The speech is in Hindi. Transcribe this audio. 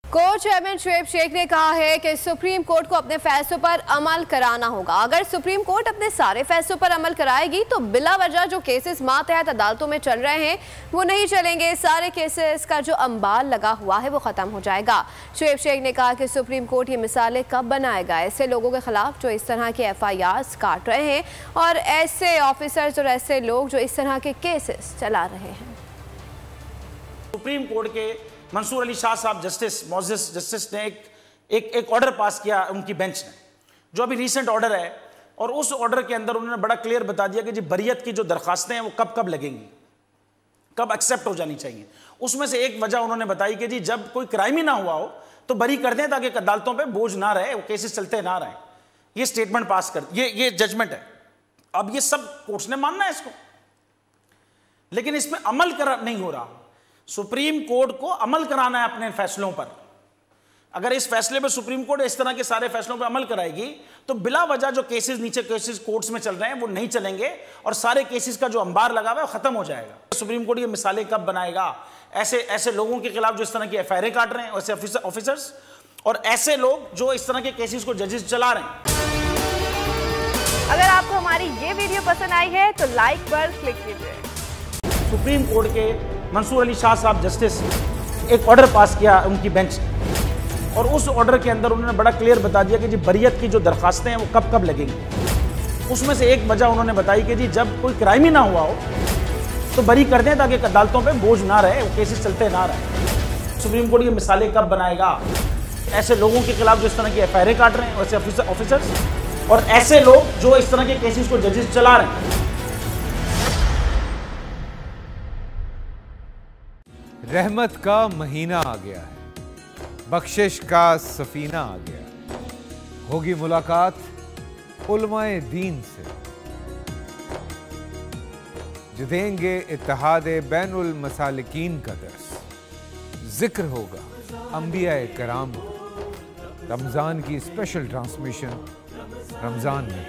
कोर्ट चेयरमैन शुएब शेख ने कहा है कि सुप्रीम कोर्ट को अपने फैसलों पर अमल कराना होगा। अगर सुप्रीम कोर्ट अपने सारे फैसलों पर अमल कराएगी तो बिला वजह जो केसेस मातहत अदालतों में चल रहे हैं वो नहीं चलेंगे। सारे केसेस का जो अंबार लगा हुआ है वो खत्म हो जाएगा। शुएब शेख ने कहा कि सुप्रीम कोर्ट ये मिसालें कब बनाएगा ऐसे लोगों के खिलाफ जो इस तरह के FIRs काट रहे हैं और ऐसे ऑफिसर्स और ऐसे लोग जो इस तरह के केसेस चला रहे हैं। सुप्रीम कोर्ट के मंसूर अली शाह साहब जस्टिस ने एक ऑर्डर पास किया उनकी बेंच ने, जो अभी रीसेंट ऑर्डर है, और उस ऑर्डर के अंदर उन्होंने बड़ा क्लियर बता दिया कि जी बरियत की जो दरखास्तें हैं वो कब कब लगेंगी, कब एक्सेप्ट हो जानी चाहिए। उसमें से एक वजह उन्होंने बताई कि जी जब कोई क्राइम ही ना हुआ हो तो बरी कर दें ताकि अदालतों पर बोझ ना रहे, वो केसेस चलते ना रहे। ये स्टेटमेंट पास कर, ये जजमेंट है। अब ये सब कोर्ट्स ने मानना है इसको, लेकिन इसमें अमल नहीं हो रहा। सुप्रीम कोर्ट को अमल कराना है अपने फैसलों पर। अगर इस फैसले पे सुप्रीम कोर्ट इस तरह के सारे फैसलों पे अमल कराएगी तो बिला वजह जो केसेस नीचे केसेस कोर्ट्स में चल रहे हैं वो नहीं चलेंगे और सारे केसेस का जो अंबार लगा हुआ है वो खत्म हो जाएगा। सुप्रीम कोर्ट ये मिसालें कब बनाएगा ऐसे लोगों के खिलाफ जो इस तरह की FIR काट रहे हैं, ऐसे ऑफिसर्स और ऐसे लोग जो इस तरह के केसेस को जजेस चला रहे हैं। अगर आपको हमारी ये वीडियो पसंद आई है तो लाइक पर क्लिक कीजिए। सुप्रीम कोर्ट के मंसूर अली शाह साहब जस्टिस एक ऑर्डर पास किया उनकी बेंच ने, और उस ऑर्डर के अंदर उन्होंने बड़ा क्लियर बता दिया कि जी बरियत की जो दरखास्तें हैं वो कब कब लगेंगी। उसमें से एक वजह उन्होंने बताई कि जी जब कोई क्राइम ही ना हुआ हो तो बरी कर दें ताकि अदालतों पे बोझ ना रहे, वो केसेस चलते ना रहे। सुप्रीम कोर्ट ये मिसालें कब बनाएगा ऐसे लोगों के खिलाफ जो इस तरह की FIR काट रहे हैं, ऐसे ऑफिसर्स और ऐसे लोग जो इस तरह के केसेस को जजेस चला रहे हैं। रहमत का महीना आ गया है, बख्शिश का सफीना आ गया, होगी मुलाकात उलमाए दीन से, जो देंगे इत्तेहादे बैनुल मसालिकीन का दर्स, जिक्र होगा अंबियाए कराम का। रमजान की स्पेशल ट्रांसमिशन रमजान में।